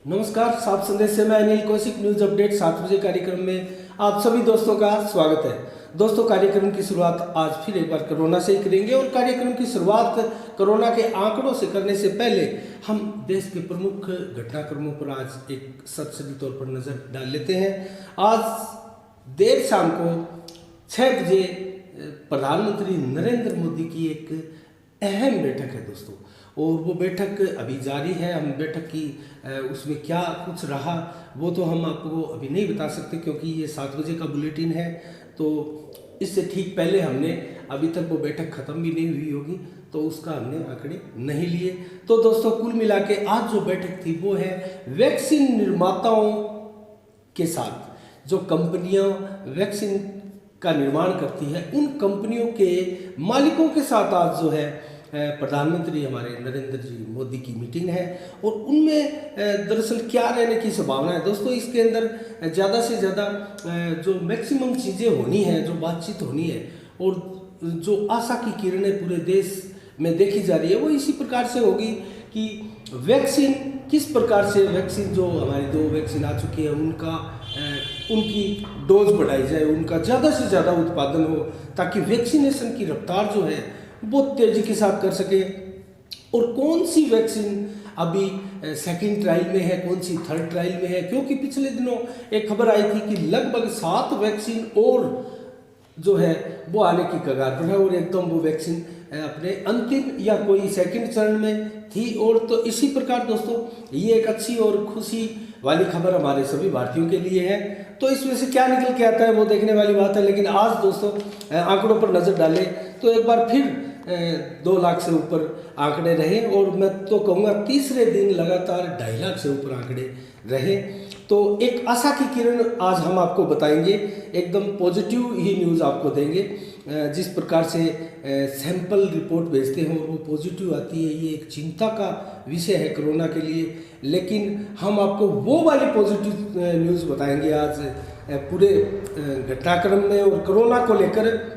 नमस्कार, साफ संदेश से मैं अनिल कौशिक। न्यूज अपडेट 7 बजे कार्यक्रम में आप सभी दोस्तों का स्वागत है। दोस्तों, कार्यक्रम की शुरुआत आज फिर एक बार कोरोना से ही करेंगे और कार्यक्रम की शुरुआत कोरोना के आंकड़ों से करने से पहले हम देश के प्रमुख घटनाक्रमों पर आज एक सतसरी तौर पर नजर डाल लेते हैं। आज देर शाम को 6 बजे प्रधानमंत्री नरेंद्र मोदी की एक अहम बैठक है दोस्तों, और वो बैठक अभी जारी है। हम बैठक की उसमें क्या कुछ रहा वो तो हम आपको अभी नहीं बता सकते, क्योंकि ये 7 बजे का बुलेटिन है। तो इससे ठीक पहले हमने अभी तक वो बैठक ख़त्म भी नहीं हुई होगी, तो उसका हमने आंकड़े नहीं लिए। तो दोस्तों, कुल मिला के आज जो बैठक थी वो है वैक्सीन निर्माताओं के साथ। जो कंपनियां वैक्सीन का निर्माण करती है उन कंपनियों के मालिकों के साथ आज जो है प्रधानमंत्री हमारे नरेंद्र जी मोदी की मीटिंग है। और उनमें दरअसल क्या रहने की संभावना है दोस्तों, इसके अंदर ज़्यादा से ज़्यादा जो मैक्सिमम चीज़ें होनी है, जो बातचीत होनी है और जो आशा की किरणें पूरे देश में देखी जा रही है वो इसी प्रकार से होगी कि वैक्सीन किस प्रकार से, वैक्सीन जो हमारी 2 वैक्सीन आ चुकी है उनकी डोज बढ़ाई जाए, उनका ज़्यादा से ज़्यादा उत्पादन हो, ताकि वैक्सीनेशन की रफ्तार जो है बहुत तेज़ी के साथ कर सके। और कौन सी वैक्सीन अभी सेकंड ट्रायल में है, कौन सी थर्ड ट्रायल में है, क्योंकि पिछले दिनों एक खबर आई थी कि लगभग 7 वैक्सीन और जो है वो आने की कगार पर है और एकदम वो वैक्सीन अपने अंतिम या कोई सेकंड चरण में थी। और तो इसी प्रकार दोस्तों ये एक अच्छी और खुशी वाली खबर हमारे सभी भारतीयों के लिए है। तो इसमें से क्या निकल के आता है वो देखने वाली बात है। लेकिन आज दोस्तों आंकड़ों पर नज़र डालें तो एक बार फिर 2 लाख से ऊपर आंकड़े रहे, और मैं तो कहूँगा तीसरे दिन लगातार 2.5 लाख से ऊपर आंकड़े रहे। तो एक आशा की किरण आज हम आपको बताएंगे, एकदम पॉजिटिव ही न्यूज़ आपको देंगे। जिस प्रकार से सैंपल रिपोर्ट भेजते हैं और वो पॉजिटिव आती है, ये एक चिंता का विषय है कोरोना के लिए। लेकिन हम आपको वो वाली पॉजिटिव न्यूज़ बताएंगे आज पूरे घटनाक्रम में और कोरोना को लेकर,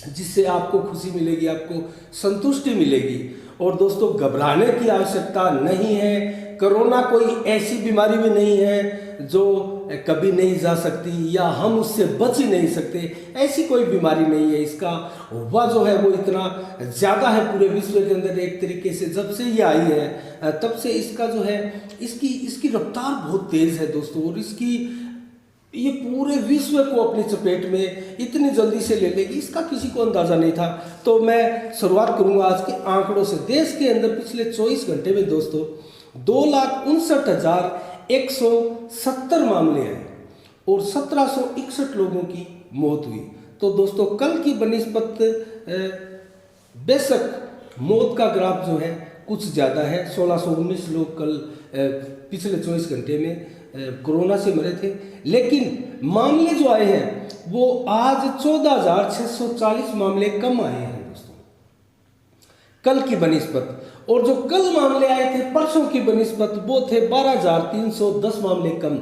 जिससे आपको खुशी मिलेगी, आपको संतुष्टि मिलेगी। और दोस्तों, घबराने की आवश्यकता नहीं है। कोरोना कोई ऐसी बीमारी भी नहीं है जो कभी नहीं जा सकती या हम उससे बच ही नहीं सकते, ऐसी कोई बीमारी नहीं है। इसका वबा जो है वो इतना ज़्यादा है पूरे विश्व के अंदर, एक तरीके से जब से ये आई है तब से इसका जो है इसकी रफ्तार बहुत तेज़ है दोस्तों, और ये पूरे विश्व को अपनी चपेट में इतनी जल्दी से ले लेगी, इसका किसी को अंदाज़ा नहीं था। तो मैं शुरुआत करूंगा आज के आंकड़ों से। देश के अंदर पिछले 24 घंटे में दोस्तों 2,59,170 मामले आए और 1761 लोगों की मौत हुई। तो दोस्तों, कल की बनिस्बत बेशक मौत का ग्राफ जो है कुछ ज़्यादा है। 1619 लोग कल पिछले 24 घंटे में कोरोना से मरे थे, लेकिन मामले जो आए हैं वो आज 14,640 मामले कम आए हैं दोस्तों कल की बनिस्बत। और जो कल मामले आए थे परसों की बनिस्बत वो थे 12,310 मामले कम।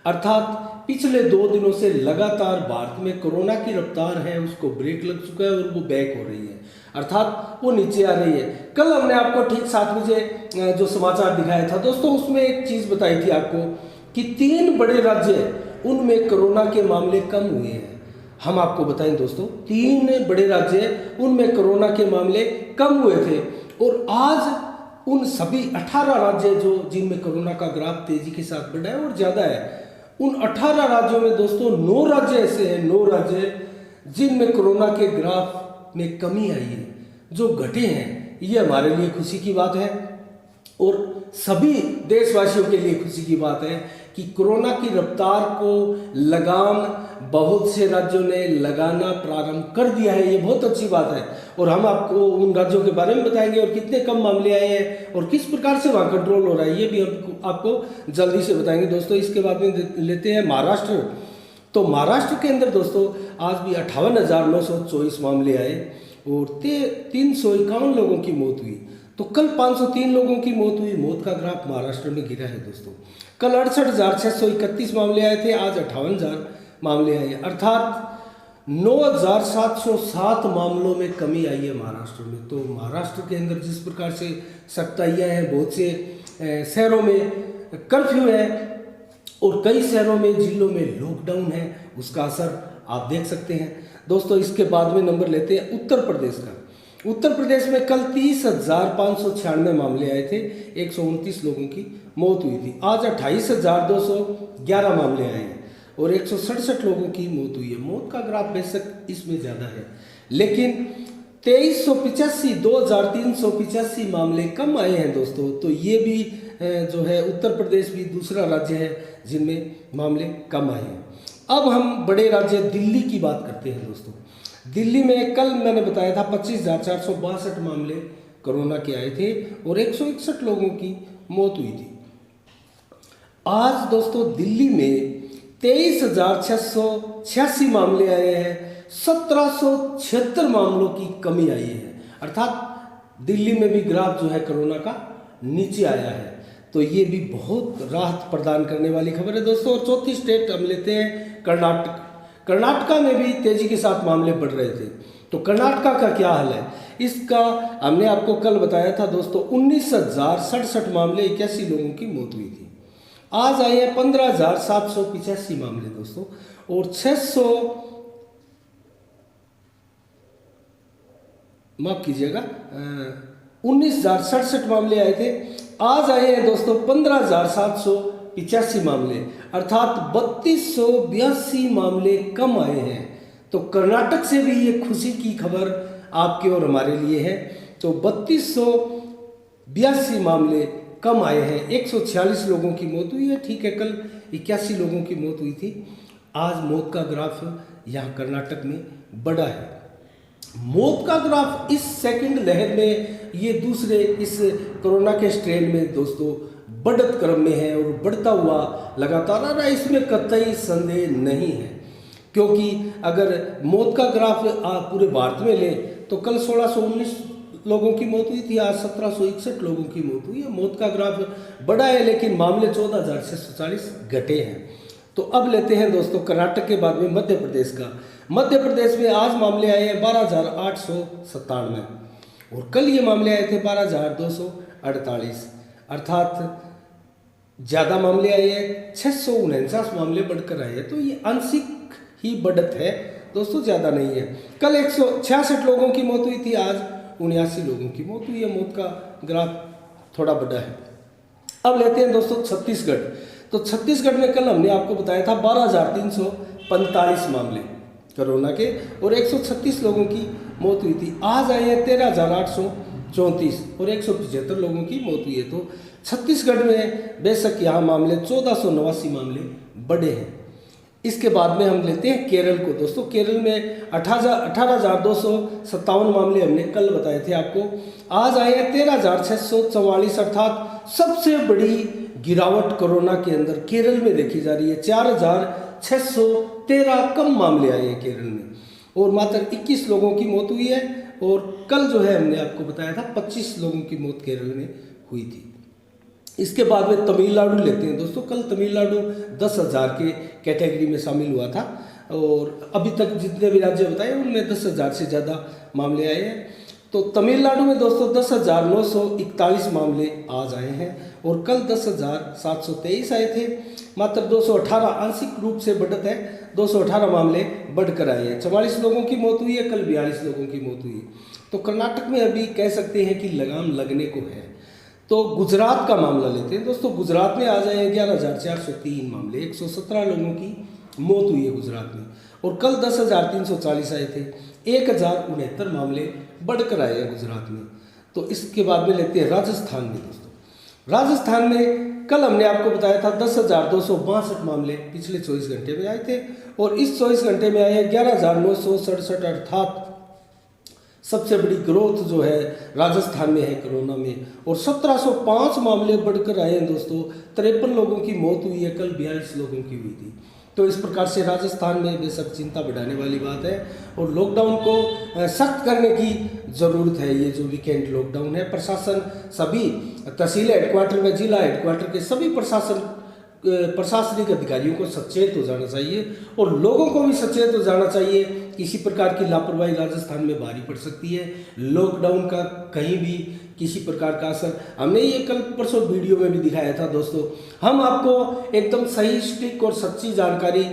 अर्थात पिछले 2 दिनों से लगातार भारत में कोरोना की रफ्तार है उसको ब्रेक लग चुका है और वो बैक हो रही है, अर्थात वो नीचे आ रही है। कल हमने आपको ठीक 7 बजे जो समाचार दिखाया था दोस्तों, उसमें एक चीज़ बताई थी आपको कि 3 बड़े राज्य उनमें कोरोना के मामले कम हुए हैं। हम आपको बताएं दोस्तों, 3 बड़े राज्य उनमें कोरोना के मामले कम हुए थे, और आज उन सभी 18 राज्य जो जिनमें कोरोना का ग्राफ तेजी के साथ बढ़ा है और ज़्यादा है, उन 18 राज्यों में दोस्तों 9 राज्य ऐसे हैं, 9 राज्य जिनमें कोरोना के ग्राफ में कमी आई है, जो घटे हैं। ये हमारे लिए खुशी की बात है और सभी देशवासियों के लिए खुशी की बात है कि कोरोना की रफ्तार को लगाम बहुत से राज्यों ने लगाना प्रारंभ कर दिया है। ये बहुत अच्छी बात है, और हम आपको उन राज्यों के बारे में बताएंगे और कितने कम मामले आए हैं और किस प्रकार से वहाँ कंट्रोल हो रहा है, ये भी हम आपको जल्दी से बताएंगे दोस्तों। इसके बाद में लेते हैं महाराष्ट्र। तो महाराष्ट्र के अंदर दोस्तों आज भी 58,924 मामले आए और 351 लोगों की मौत हुई। तो कल 503 लोगों की मौत हुई। मौत का ग्राफ महाराष्ट्र में गिरा है दोस्तों। कल 68,631 मामले आए थे, आज 58,000 मामले आए, अर्थात 9,707 मामलों में कमी आई है महाराष्ट्र में। तो महाराष्ट्र के अंदर जिस प्रकार से सख्ताइयाँ हैं, बहुत से शहरों में कर्फ्यू है और कई शहरों में जिलों में लॉकडाउन है, उसका असर आप देख सकते हैं दोस्तों। इसके बाद में नंबर लेते हैं उत्तर प्रदेश का। उत्तर प्रदेश में कल 30,596 मामले आए थे, 129 लोगों की मौत हुई थी। आज 28,211 मामले आए हैं और 167 लोगों की मौत हुई है। मौत का ग्राफ बेशक इसमें ज़्यादा है, लेकिन 2,385 मामले कम आए हैं दोस्तों। तो ये भी जो है उत्तर प्रदेश भी दूसरा राज्य है जिनमें मामले कम आए हैं। अब हम बड़े राज्य दिल्ली की बात करते हैं दोस्तों। दिल्ली में कल मैंने बताया था 25,462 मामले कोरोना के आए थे और 161 लोगों की मौत हुई थी। आज दोस्तों दिल्ली में 23,686 मामले आए हैं, 1,776 मामलों की कमी आई है, अर्थात दिल्ली में भी ग्राफ जो है कोरोना का नीचे आया है। तो ये भी बहुत राहत प्रदान करने वाली खबर है दोस्तों। और चौथी स्टेट हम लेते हैं कर्नाटक। कर्नाटका में भी तेजी के साथ मामले बढ़ रहे थे। तो कर्नाटका का क्या हाल है, इसका हमने आपको कल बताया था दोस्तों। 19,067 मामले, 81 लोगों की मौत हुई थी। आज आए हैं 15,785 मामले दोस्तों और 19,067 मामले आए थे। आज आए हैं दोस्तों 15,785 मामले, अर्थात 3,282 मामले कम आए हैं। तो कर्नाटक से भी ये खुशी की खबर आपके और हमारे लिए है। तो 3,282 मामले कम आए हैं, 146 लोगों की मौत हुई है। ठीक है, कल 81 लोगों की मौत हुई थी। आज मौत का ग्राफ यहाँ कर्नाटक में बढ़ा है। मौत का ग्राफ इस सेकंड लहर में, ये दूसरे इस कोरोना के स्ट्रेन में दोस्तों बढ़त क्रम में है और बढ़ता हुआ लगातार आ रहा है, इसमें कतई संदेह नहीं है। क्योंकि अगर मौत का ग्राफ आप पूरे भारत में लें तो कल 1,619 लोगों की मौत हुई थी, आज 1,761 लोगों की मौत हुई है। मौत का ग्राफ बढ़ा है, लेकिन मामले 14,640 घटे हैं। तो अब लेते हैं दोस्तों कर्नाटक के बाद में मध्य प्रदेश का। मध्य प्रदेश में आज मामले आए हैं 12,897 और कल ये मामले आए थे 12,248, अर्थात ज़्यादा मामले आए हैं। 649 मामले बढ़कर आए हैं। तो ये आंशिक ही बढ़त है दोस्तों, ज़्यादा नहीं है। कल 166 लोगों की मौत हुई थी, आज 79 लोगों की मौत हुई है। मौत का ग्राफ थोड़ा बढ़ा है। अब लेते हैं दोस्तों छत्तीसगढ़। तो छत्तीसगढ़ में कल हमने आपको बताया था 12,345 मामले कोरोना के और 136 लोगों की मौत हुई थी। आज आए हैं 13,834 और 175 लोगों की मौत हुई है। तो छत्तीसगढ़ में बेशक यहाँ मामले 1,489 मामले बढ़े हैं। इसके बाद में हम लेते हैं केरल को दोस्तों। केरल में 18,257 मामले हमने कल बताए थे आपको। आज आए हैं 13,644, अर्थात सबसे बड़ी गिरावट कोरोना के अंदर केरल में देखी जा रही है। 4,613 कम मामले आए हैं केरल में और मात्र 21 लोगों की मौत हुई है। और कल जो है हमने आपको बताया था 25 लोगों की मौत केरल में हुई थी। इसके बाद में तमिलनाडु लेते हैं दोस्तों। कल तमिलनाडु 10,000 के कैटेगरी में शामिल हुआ था और अभी तक जितने भी राज्य बताए उनमें 10,000 से ज़्यादा मामले आए हैं। तो तमिलनाडु में दोस्तों 10,941 मामले आज आए हैं और कल 10,723 आए थे। मात्र 218 आंशिक रूप से बढ़त है, 218 मामले बढ़कर आए हैं। 44 लोगों की मौत हुई है, कल 42 लोगों की मौत हुई है। तो कर्नाटक में अभी कह सकते हैं कि लगाम लगने को है। तो गुजरात का मामला लेते हैं दोस्तों। गुजरात में आ जाए 11,403 मामले, 117 लोगों की मौत हुई है गुजरात में और कल 10,340 आए थे। 1,069 मामले बढ़कर आए हैं गुजरात में। तो इसके बाद में लेते हैं राजस्थान में दोस्तों। राजस्थान में कल हमने आपको बताया था 10,262 मामले पिछले 24 घंटे में आए थे और इस 24 घंटे में आए हैं 11,967, अर्थात सबसे बड़ी ग्रोथ जो है राजस्थान में है कोरोना में। और 1,705 मामले बढ़कर आए हैं दोस्तों। 53 लोगों की मौत हुई है, कल 42 लोगों की हुई थी। तो इस प्रकार से राजस्थान में बेशक चिंता बढ़ाने वाली बात है और लॉकडाउन को सख्त करने की ज़रूरत है। ये जो वीकेंड लॉकडाउन है, प्रशासन सभी तहसील हेडक्वार्टर व जिला हेडक्वार्टर के सभी प्रशासनिक अधिकारियों को सचेत हो जाना चाहिए और लोगों को भी सचेत हो जाना चाहिए। किसी प्रकार की लापरवाही राजस्थान में भारी पड़ सकती है। लॉकडाउन का कहीं भी किसी प्रकार का असर, हमने ये कल परसों वीडियो में भी दिखाया था दोस्तों। हम आपको एकदम सही स्टिक और सच्ची जानकारी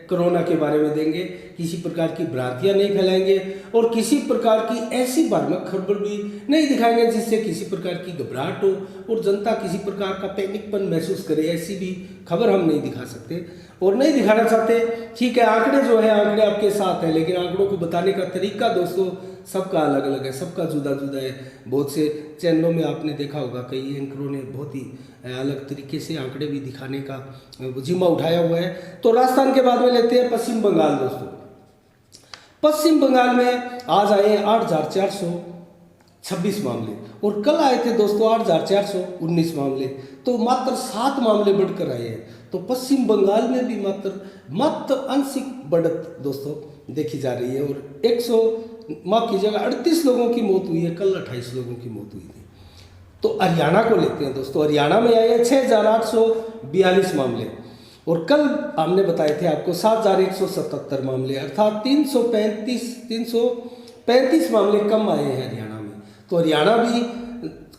कोरोना के बारे में देंगे, किसी प्रकार की भ्रांतियां नहीं फैलाएंगे और किसी प्रकार की ऐसी भ्रामक खबर भी नहीं दिखाएंगे जिससे किसी प्रकार की घबराहट हो और जनता किसी प्रकार का पैनिकपन महसूस करे। ऐसी भी खबर हम नहीं दिखा सकते और नहीं दिखाना चाहते। ठीक है, आंकड़े जो है आंकड़े आपके साथ हैं, लेकिन आंकड़ों को बताने का तरीका दोस्तों सबका अलग अलग है, सबका जुदा जुदा है। बहुत से चैनलों में आपने देखा होगा कई एंकरों ने बहुत ही अलग तरीके से आंकड़े भी दिखाने का जिम्मा उठाया हुआ है। तो राजस्थान के बाद में लेते हैं पश्चिम बंगाल दोस्तों। पश्चिम बंगाल में आज आए 8,426 मामले और कल आए थे दोस्तों 8,419 मामले, तो मात्र 7 मामले बढ़कर आए हैं। तो पश्चिम बंगाल में भी मात्र आंशिक बढ़त दोस्तों देखी जा रही है और 38 लोगों की मौत हुई है, कल 28 लोगों की मौत हुई थी। तो हरियाणा को लेते हैं दोस्तों। हरियाणा में आए हैं 6,842 मामले और कल हमने बताए थे आपको 7,177 मामले, अर्थात 335 मामले कम आए हैं हरियाणा में। तो हरियाणा भी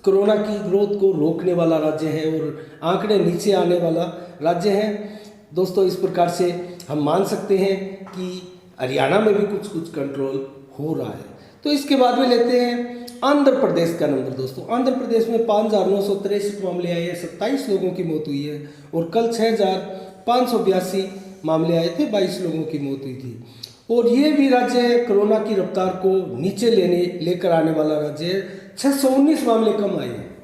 कोरोना की ग्रोथ को रोकने वाला राज्य है और आंकड़े नीचे आने वाला राज्य है दोस्तों। इस प्रकार से हम मान सकते हैं कि हरियाणा में भी कुछ कंट्रोल हो रहा है। तो इसके बाद में लेते हैं आंध्र प्रदेश का नंबर दोस्तों। आंध्र प्रदेश में 5,963 मामले आए हैं, 27 लोगों की मौत हुई है और कल 6,582 मामले आए थे, 22 लोगों की मौत हुई थी। और ये भी राज्य है कोरोना की रफ्तार को नीचे लेकर आने वाला राज्य है। 619 मामले कम आए हैं,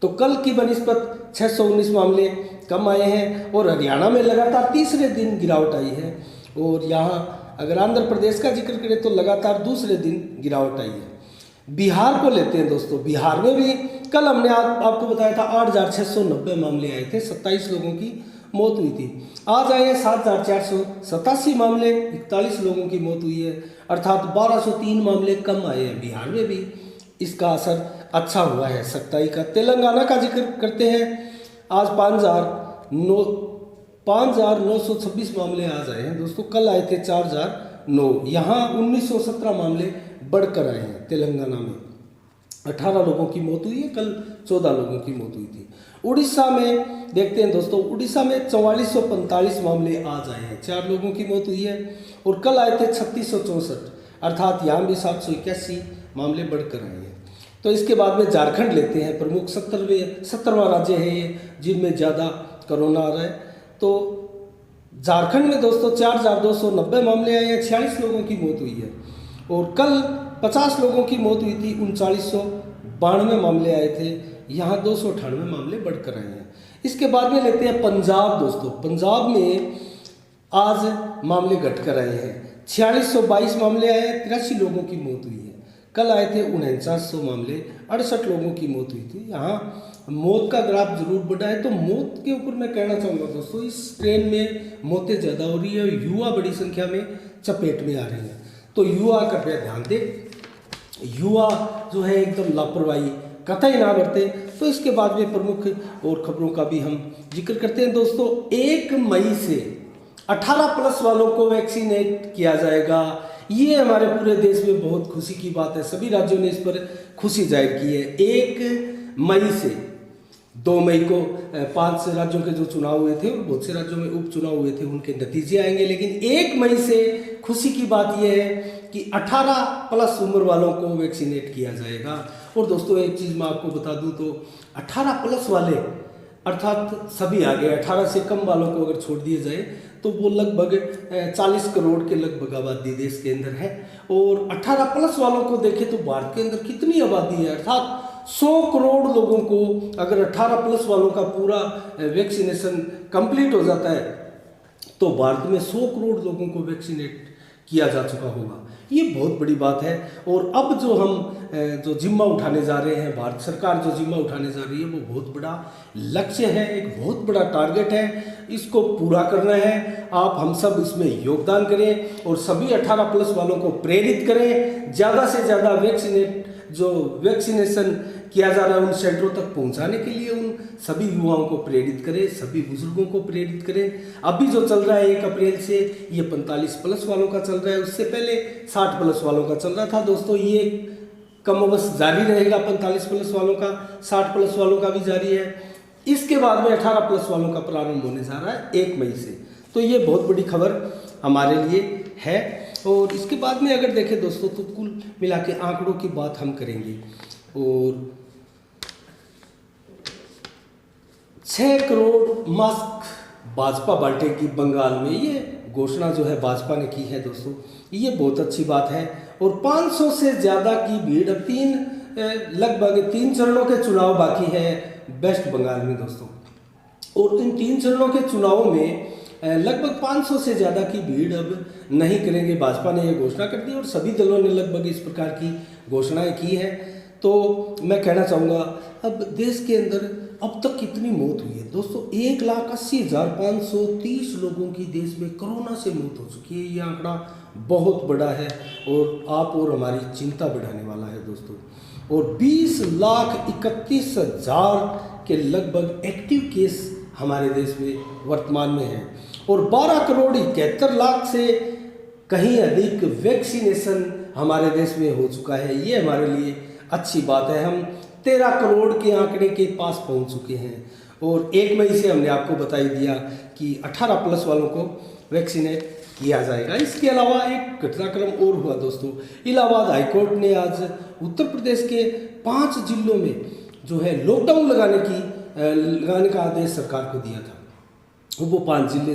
तो कल की बनिस्बत 619 मामले कम आए हैं और हरियाणा में लगातार तीसरे दिन गिरावट आई है। और यहाँ अगर आंध्र प्रदेश का जिक्र करें तो लगातार दूसरे दिन गिरावट आई है। बिहार को लेते हैं दोस्तों। बिहार में भी कल हमने आपको बताया था 8,690 मामले आए थे, 27 लोगों की मौत हुई थी। आज आए हैं 7,487 मामले, 41 लोगों की मौत हुई है, अर्थात 1,203 मामले कम आए हैं। बिहार में भी इसका असर अच्छा हुआ है सख्ताई का। तेलंगाना का जिक्र करते हैं। आज 5,926 मामले आज आए हैं दोस्तों, कल आए थे 4,009। यहाँ 1,917 मामले बढ़कर आए हैं। तेलंगाना में 18 लोगों की मौत हुई है, कल 14 लोगों की मौत हुई थी। उड़ीसा में देखते हैं दोस्तों। उड़ीसा में 4445 मामले आज आए हैं, 4 लोगों की मौत हुई है और कल आए थे 3664, अर्थात यहाँ भी 781 मामले बढ़कर आए हैं। तो इसके बाद में झारखंड लेते हैं। प्रमुख 17वां राज्य है ये जिनमें ज़्यादा कोरोना आ रहा है। तो झारखंड में दोस्तों 4,290 मामले आए हैं, 46 लोगों की मौत हुई है और कल 50 लोगों की मौत हुई थी, 3992 मामले आए थे, यहाँ 298 मामले बढ़कर आए हैं। इसके बाद में लेते हैं पंजाब दोस्तों। पंजाब में आज मामले घटकर आए हैं, 4622 मामले आए हैं, 83 लोगों की मौत हुई है। कल आए थे 4900 मामले, 68 लोगों की मौत हुई थी। यहाँ मौत का ग्राफ जरूर बढ़ा है। तो मौत के ऊपर मैं कहना चाहूँगा दोस्तों, इस ट्रेन में मौतें ज़्यादा हो रही है, युवा बड़ी संख्या में चपेट में आ रहे हैं। तो युवा कृपया ध्यान दें, युवा जो है एकदम लापरवाही कतई ना बरते। तो इसके बाद में प्रमुख और खबरों का भी हम जिक्र करते हैं दोस्तों। 1 मई से 18+ वालों को वैक्सीनेट किया जाएगा। ये हमारे पूरे देश में बहुत खुशी की बात है, सभी राज्यों ने इस पर खुशी जाहिर की है। 1 मई से 2 मई को 5 राज्यों के जो चुनाव हुए थे और बहुत से राज्यों में उपचुनाव हुए थे, उनके नतीजे आएंगे। लेकिन 1 मई से खुशी की बात यह है कि 18+ उम्र वालों को वैक्सीनेट किया जाएगा। और दोस्तों एक चीज़ मैं आपको बता दूं तो 18+ वाले अर्थात सभी आ गए, 18 से कम वालों को अगर छोड़ दिए जाए तो वो लगभग 40 करोड़ के लगभग आबादी देश के अंदर है। और 18+ वालों को देखें तो भारत के अंदर कितनी आबादी है, अर्थात 100 करोड़ लोगों को अगर 18+ वालों का पूरा वैक्सीनेशन कंप्लीट हो जाता है तो भारत में 100 करोड़ लोगों को वैक्सीनेट किया जा चुका होगा। ये बहुत बड़ी बात है। और अब जो हम जो जिम्मा उठाने जा रहे हैं, भारत सरकार जो जिम्मा उठाने जा रही है, वो बहुत बड़ा लक्ष्य है, एक बहुत बड़ा टारगेट है, इसको पूरा करना है। आप हम सब इसमें योगदान करें और सभी 18+ वालों को प्रेरित करें, ज़्यादा से ज़्यादा वैक्सीनेशन किया जा रहा है उन सेंटरों तक पहुंचाने के लिए उन सभी युवाओं को प्रेरित करें, सभी बुजुर्गों को प्रेरित करें। अभी जो चल रहा है 1 अप्रैल से ये 45+ वालों का चल रहा है, उससे पहले 60+ वालों का चल रहा था दोस्तों। ये कमोबश जारी रहेगा, 45 प्लस वालों का, 60 प्लस वालों का भी जारी है। इसके बाद में 18 प्लस वालों का प्रारंभ होने जा रहा है 1 मई से। तो ये बहुत बड़ी खबर हमारे लिए है। और इसके बाद में अगर देखें दोस्तों तो कुल मिला के आंकड़ों की बात हम करेंगे, और 6 करोड़ मास्क भाजपा बांटेगी बंगाल में, ये घोषणा जो है भाजपा ने की है दोस्तों, ये बहुत अच्छी बात है। और 500 से ज़्यादा की भीड़, लगभग 3 चरणों के चुनाव बाकी है वेस्ट बंगाल में दोस्तों, और इन 3 चरणों के चुनावों में लगभग 500 से ज़्यादा की भीड़ अब नहीं करेंगे, भाजपा ने यह घोषणा कर दी और सभी दलों ने लगभग इस प्रकार की घोषणाएं की है। तो मैं कहना चाहूँगा अब देश के अंदर अब तक कितनी मौत हुई है दोस्तों, 1,80,530 लोगों की देश में कोरोना से मौत हो चुकी है। ये आंकड़ा बहुत बड़ा है और आप और हमारी चिंता बढ़ाने वाला है दोस्तों। और 20,31,000 के लगभग एक्टिव केस हमारे देश में वर्तमान में हैं, और 12,71,00,000 से कहीं अधिक वैक्सीनेशन हमारे देश में हो चुका है। ये हमारे लिए अच्छी बात है। हम 13 करोड़ के आंकड़े के पास पहुंच चुके हैं, और 1 मई से हमने आपको बता ही दिया कि 18 प्लस वालों को वैक्सीनेट किया जाएगा। इसके अलावा एक घटनाक्रम और हुआ दोस्तों, इलाहाबाद हाईकोर्ट ने आज उत्तर प्रदेश के 5 जिलों में जो है लॉकडाउन लगाने का आदेश सरकार को दिया था। वो 5 जिले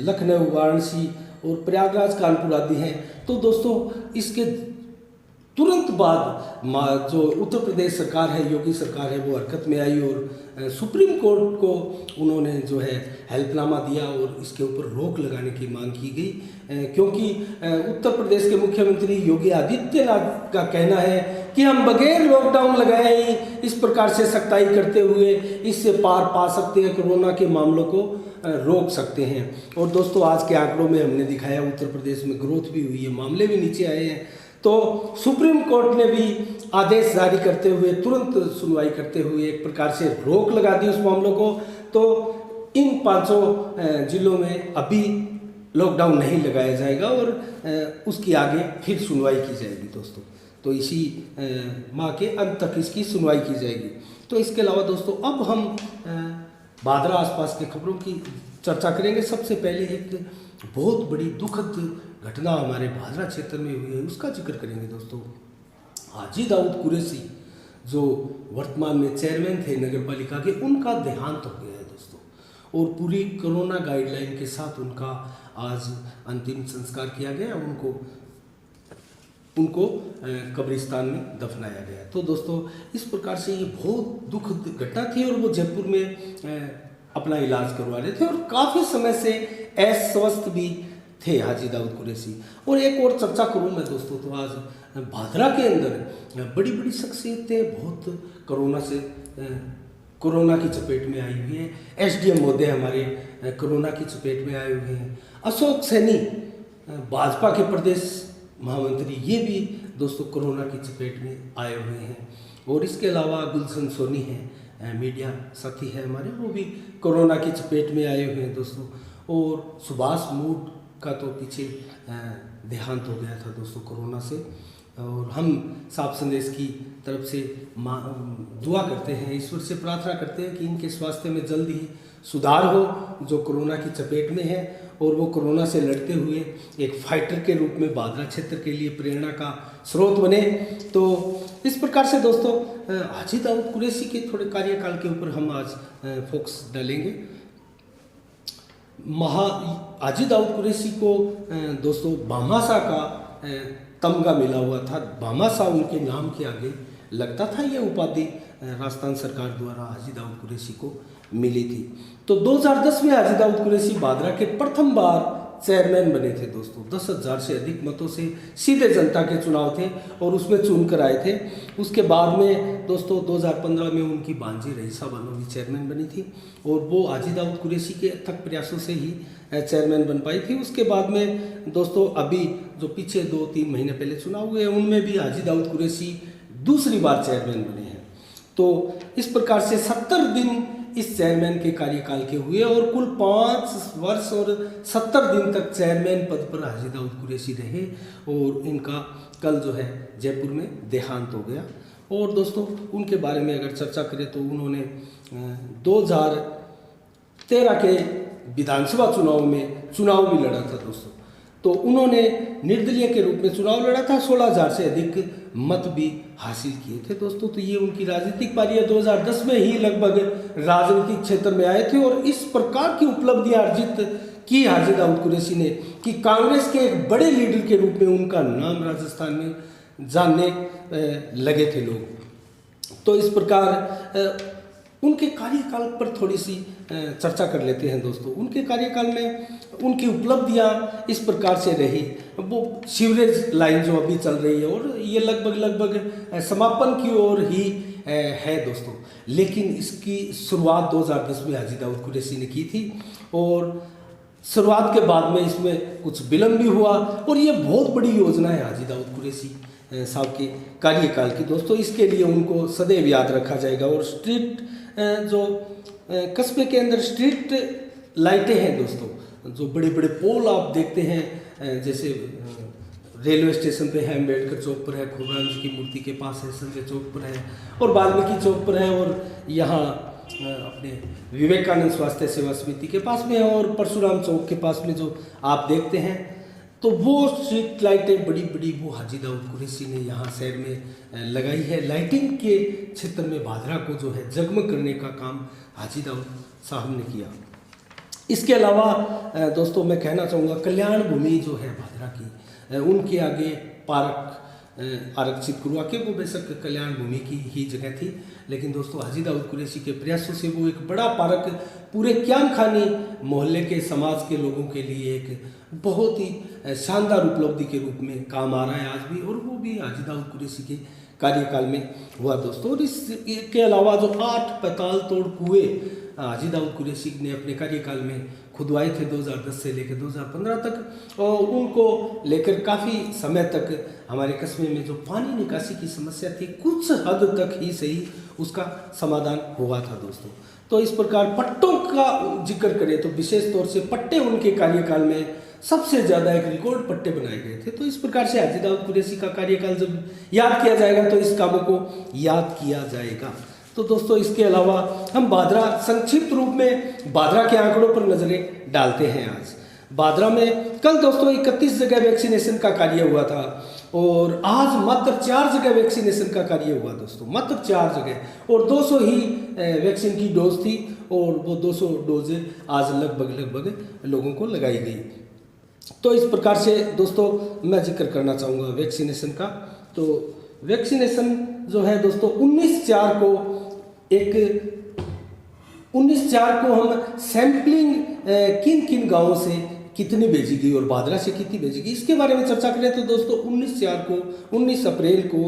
लखनऊ, वाराणसी और प्रयागराज, कानपुर आदि हैं। तो दोस्तों इसके तुरंत बाद जो उत्तर प्रदेश सरकार है, योगी सरकार है, वो हरकत में आई और सुप्रीम कोर्ट को उन्होंने जो है हेल्पनामा दिया और इसके ऊपर रोक लगाने की मांग की गई, क्योंकि उत्तर प्रदेश के मुख्यमंत्री योगी आदित्यनाथ का कहना है कि हम बगैर लॉकडाउन लगाए ही इस प्रकार से सख्ताई करते हुए इससे पार पा सकते हैं, कोरोना के मामलों को रोक सकते हैं। और दोस्तों आज के आंकड़ों में हमने दिखाया उत्तर प्रदेश में ग्रोथ भी हुई है, मामले भी नीचे आए हैं। तो सुप्रीम कोर्ट ने भी आदेश जारी करते हुए तुरंत सुनवाई करते हुए एक प्रकार से रोक लगा दी उस मामलों को। तो इन 5 जिलों में अभी लॉकडाउन नहीं लगाया जाएगा और उसकी आगे फिर सुनवाई की जाएगी दोस्तों। तो इसी माह के अंत तक इसकी सुनवाई की जाएगी। तो इसके अलावा दोस्तों अब हम भादरा आसपास के खबरों की चर्चा करेंगे। सबसे पहले एक बहुत बड़ी दुखद घटना हमारे भादरा क्षेत्र में हुई है, उसका जिक्र करेंगे दोस्तों। हाजी दाऊद कुरैशी जो वर्तमान में चेयरमैन थे नगर पालिका के, उनका देहांत हो गया है दोस्तों, और पूरी कोरोना गाइडलाइन के साथ उनका आज अंतिम संस्कार किया गया। उनको कब्रिस्तान में दफनाया गया। तो दोस्तों इस प्रकार से ये बहुत दुखद घटना थी, और वो जयपुर में अपना इलाज करवा रहे थे और काफ़ी समय से अस्वस्थ भी थे हाजी दाऊद कुरैशी। और एक और चर्चा करूँ मैं दोस्तों, तो आज भादरा के अंदर बड़ी बड़ी शख्सियतें बहुत कोरोना की चपेट में आई हुई हैं। SDM महोदय हमारे कोरोना की चपेट में आए हुए हैं। अशोक सैनी भाजपा के प्रदेश महामंत्री, ये भी दोस्तों कोरोना की चपेट में आए हुए हैं। और इसके अलावा गुलशन सोनी है, मीडिया साथी है हमारे, वो भी कोरोना की चपेट में आए हुए हैं दोस्तों। और सुभाष मूड का तो पीछे देहांत हो गया था दोस्तों कोरोना से, और हम साफ संदेश की तरफ से दुआ करते हैं, ईश्वर से प्रार्थना करते हैं कि इनके स्वास्थ्य में जल्द ही सुधार हो, जो कोरोना की चपेट में है, और वो कोरोना से लड़ते हुए एक फाइटर के रूप में भादरा क्षेत्र के लिए प्रेरणा का स्रोत बने। तो इस प्रकार से दोस्तों हाजी दाऊद कुरैशी के थोड़े कार्यकाल के ऊपर हम आज फोकस डालेंगे। हाजी दाऊद कुरैशी को दोस्तों भामाशाह का तमगा मिला हुआ था, भामाशाह उनके नाम के आगे लगता था। यह उपाधि राजस्थान सरकार द्वारा हाजी दाऊद कुरैशी को मिली थी। तो 2010 में हाजी दाऊद कुरैशी भादरा के प्रथम बार चेयरमैन बने थे दोस्तों। 10,000 से अधिक मतों से सीधे जनता के चुनाव थे और उसमें चुनकर आए थे। उसके बाद में दोस्तों 2015 में उनकी भांजी रईसा बानो भी चेयरमैन बनी थी, और वो हाजी दाऊद कुरैशी के अथक प्रयासों से ही चेयरमैन बन पाई थी। उसके बाद में दोस्तों अभी जो पीछे 2-3 महीने पहले चुनाव हुए, उनमें भी हाजी दाऊद कुरैशी दूसरी बार चेयरमैन बने हैं। तो इस प्रकार से 70 दिन इस चेयरमैन के कार्यकाल के हुए और कुल 5 वर्ष और 70 दिन तक चेयरमैन पद पर हाजी दाऊद कुरैशी रहे और इनका कल जो है जयपुर में देहांत हो गया। और दोस्तों उनके बारे में अगर चर्चा करें तो उन्होंने 2013 के विधानसभा चुनाव में चुनाव भी लड़ा था दोस्तों। तो उन्होंने निर्दलीय के रूप में चुनाव लड़ा था, 16,000 से अधिक मत भी हासिल किए थे दोस्तों। तो ये उनकी राजनीतिक पारी है। 2010 में ही लगभग राजनीतिक क्षेत्र में आए थे और इस प्रकार की उपलब्धियां अर्जित की हाजी दाऊद कुरैशी ने कि कांग्रेस के एक बड़े लीडर के रूप में उनका नाम राजस्थान में जानने लगे थे लोग। तो इस प्रकार उनके कार्यकाल पर थोड़ी सी चर्चा कर लेते हैं दोस्तों। उनके कार्यकाल में उनकी उपलब्धियां इस प्रकार से रही। वो सीवरेज लाइन जो अभी चल रही है और ये लगभग समापन की ओर ही है दोस्तों। लेकिन इसकी शुरुआत 2010 में हाजी दाऊद कुरैशी ने की थी और शुरुआत के बाद में इसमें कुछ विलम्ब भी हुआ और ये बहुत बड़ी योजना है हाजी दाऊद कुरैशी साहब के कार्यकाल की दोस्तों। इसके लिए उनको सदैव याद रखा जाएगा। और स्ट्रीट जो कस्बे के अंदर स्ट्रीट लाइटें हैं दोस्तों, जो बड़े बड़े पोल आप देखते हैं, जैसे रेलवे स्टेशन पे है, अम्बेडकर चौक पर है, खोबरागंज की मूर्ति के पास है, संजय चौक पर है और वाल्मीकि चौक पर है और यहाँ अपने विवेकानंद स्वास्थ्य सेवा समिति के पास में है और परशुराम चौक के पास में जो आप देखते हैं, तो वो स्ट्रीट लाइटें बड़ी बड़ी वो हाजी दाऊद कुरैशी ने यहाँ शहर में लगाई है। लाइटिंग के क्षेत्र में भादरा को जो है जगमग करने का काम हाजी दाऊद साहब ने किया। इसके अलावा दोस्तों मैं कहना चाहूँगा कल्याण भूमि जो है भादरा की, उनके आगे पार्क आरक्षित करवा के, वो बेशक कल्याण भूमि की ही जगह थी, लेकिन दोस्तों हाजी दाऊद कुरैशी के प्रयासों से वो एक बड़ा पार्क पूरे क्याम खानी मोहल्ले के समाज के लोगों के लिए एक बहुत ही शानदार उपलब्धि के रूप में काम आ रहा है आज भी, और वो भी हाजी दाऊद कुरैशी के कार्यकाल में हुआ दोस्तों। और इसके अलावा जो 8 पैताल तोड़ कुएं हाजी दाऊद कुरैशी ने अपने कार्यकाल में खुदवाए थे 2010 से लेकर 2015 तक, और उनको लेकर काफ़ी समय तक हमारे कस्बे में जो पानी निकासी की समस्या थी कुछ हद तक ही सही उसका समाधान हुआ था दोस्तों। तो इस प्रकार पट्टों का जिक्र करें तो विशेष तौर से पट्टे उनके कार्यकाल में सबसे ज़्यादा एक रिकॉर्ड पट्टे बनाए गए थे। तो इस प्रकार से हाजी दाऊद कुरैशी का कार्यकाल जब याद किया जाएगा तो इस कामों को याद किया जाएगा। तो दोस्तों इसके अलावा हम भादरा संक्षिप्त रूप में भादरा के आंकड़ों पर नजरें डालते हैं। आज भादरा में कल दोस्तों 31 जगह वैक्सीनेशन का कार्य हुआ था और आज मात्र 4 जगह वैक्सीनेशन का कार्य हुआ दोस्तों, मात्र 4 जगह, और 200 ही वैक्सीन की डोज थी और वो 200 डोज आज लगभग लोगों को लगाई गई। तो इस प्रकार से दोस्तों मैं जिक्र करना चाहूँगा वैक्सीनेशन का। तो वैक्सीनेशन जो है दोस्तों 19/4 को हम सैंपलिंग किन किन गांवों से कितनी भेजी गई और भादरा से कितनी भेजी गई इसके बारे में चर्चा करें तो दोस्तों 19 अप्रैल को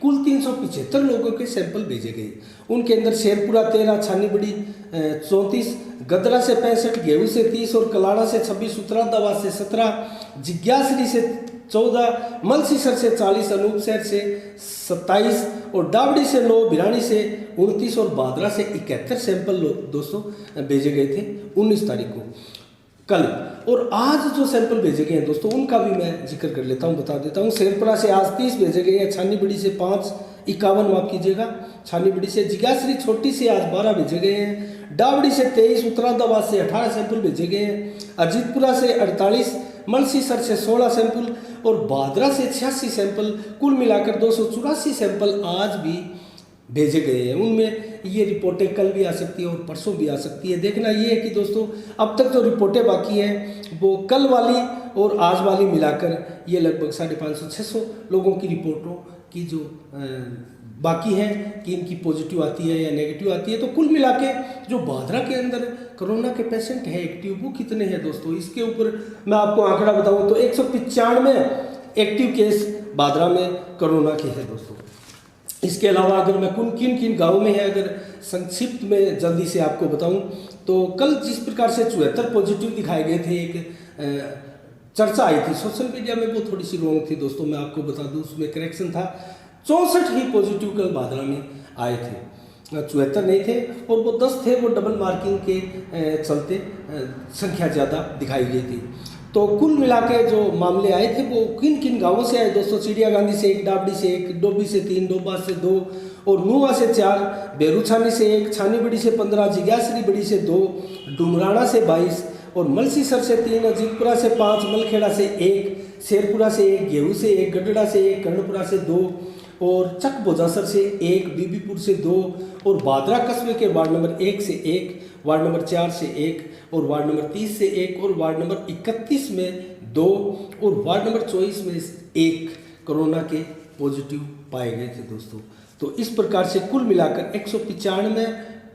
कुल 375 लोगों के सैंपल भेजे गए। उनके अंदर शेरपुरा 13, छानीबड़ी 34, गदरा से 65, गेहूं से 30 और कलाड़ा से 26, उतरादावा से 17, जिज्ञासरी से 14, मलसीसर से 40, अनूपशहर से 27 और डावड़ी से 9, भिरानी से 29 और भादरा से 71 सैंपल दोस्तों भेजे गए थे 19 तारीख को कल। और आज जो सैंपल भेजे गए हैं दोस्तों उनका भी मैं जिक्र कर लेता हूं, बता देता हूं। शेरपुरा से आज 30 भेजे गए हैं, छानीबड़ी से 5, 51 माफ कीजिएगा, छानीबड़ी से, जिज्ञासरी छोटी से आज 12 भेजे गए हैं, डावड़ी से 23, उतरादाबाद से 18 सैंपल भेजे गए हैं, अजीतपुरा से 48, मलसीसर से 16 सैंपल और भादरा से 86 सैंपल, कुल मिलाकर 284 सैंपल आज भी भेजे गए हैं। उनमें ये रिपोर्टें कल भी आ सकती है और परसों भी आ सकती है। देखना ये है कि दोस्तों अब तक जो रिपोर्टें बाकी हैं वो कल वाली और आज वाली मिलाकर ये लगभग 550-600 लोगों की रिपोर्टों की जो बाकी है कि इनकी पॉजिटिव आती है या नेगेटिव आती है। तो कुल मिला के जो भादरा के अंदर कोरोना के पेशेंट हैं एक्टिव वो कितने हैं दोस्तों, इसके ऊपर मैं आपको आंकड़ा बताऊं तो 195 एक्टिव केस भादरा में कोरोना के हैं दोस्तों। इसके अलावा अगर मैं किन किन गाँवों में है अगर संक्षिप्त में जल्दी से आपको बताऊं तो कल जिस प्रकार से 74 पॉजिटिव दिखाए गए थे, एक चर्चा आई थी सोशल मीडिया में, वो थोड़ी सी रॉन्ग थी दोस्तों, मैं आपको बता दूं उसमें करेक्शन था। 64 ही पॉजिटिव कल भादरा में आए थे 74 नहीं थे और वो 10 थे, वो डबल मार्किंग के चलते संख्या ज़्यादा दिखाई गई थी। तो कुल मिला के जो मामले आए थे वो किन किन गांवों से आए दोस्तों? चिड़िया गांधी से 1, डाबडी से 1, डोबी से 3, डोबा से 2 और नुआ से 4, बेरुछानी से 1, छानी बड़ी से 15, जिज्ञासरी बड़ी से 2, डुमराना से 22 और मलसीसर से 3, अजीतपुरा से 5, मलखेड़ा से 1, शेरपुरा से 1, गेहूं से 1, गडड़ा से 1, कर्णपुरा से 2 और चक बोजासर से 1, बीबीपुर से 2 और बादरा कस्बे के वार्ड नंबर 1 से 1, वार्ड नंबर 4 से 1 और वार्ड नंबर 30 से 1 और वार्ड नंबर 31 में 2 और वार्ड नंबर 24 में 1 कोरोना के पॉजिटिव पाए गए थे दोस्तों। तो इस प्रकार से कुल मिलाकर 195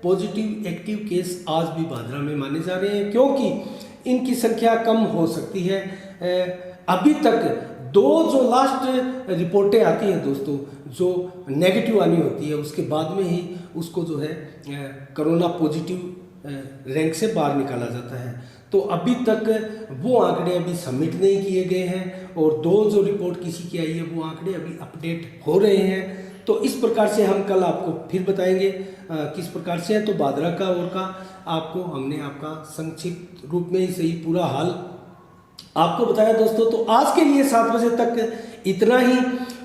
पॉजिटिव एक्टिव केस आज भी बादरा में माने जा रहे हैं, क्योंकि इनकी संख्या कम हो सकती है। अभी तक 2 जो लास्ट रिपोर्टें आती हैं दोस्तों, जो नेगेटिव आनी होती है, उसके बाद में ही उसको जो है कोरोना पॉजिटिव रैंक से बाहर निकाला जाता है। तो अभी तक वो आंकड़े अभी सबमिट नहीं किए गए हैं और 2 जो रिपोर्ट किसी की आई है वो आंकड़े अभी अपडेट हो रहे हैं। तो इस प्रकार से हम कल आपको फिर बताएंगे किस प्रकार से है। तो बादरा का और का आपको हमने आपका संक्षिप्त रूप में ही सही पूरा हाल आपको बताया दोस्तों। तो आज के लिए 7 बजे तक इतना ही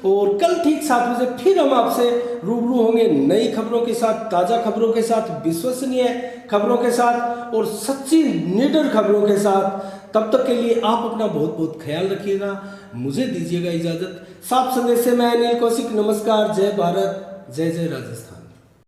और कल ठीक 7 बजे फिर हम आपसे रूबरू होंगे नई खबरों के साथ, ताज़ा खबरों के साथ, विश्वसनीय खबरों के साथ और सच्ची निडर खबरों के साथ। तब तक के लिए आप अपना बहुत बहुत ख्याल रखिएगा। मुझे दीजिएगा इजाज़त। साफ संदेश से मैं अनिल कौशिक, नमस्कार, जय भारत, जय जय राजस्थान।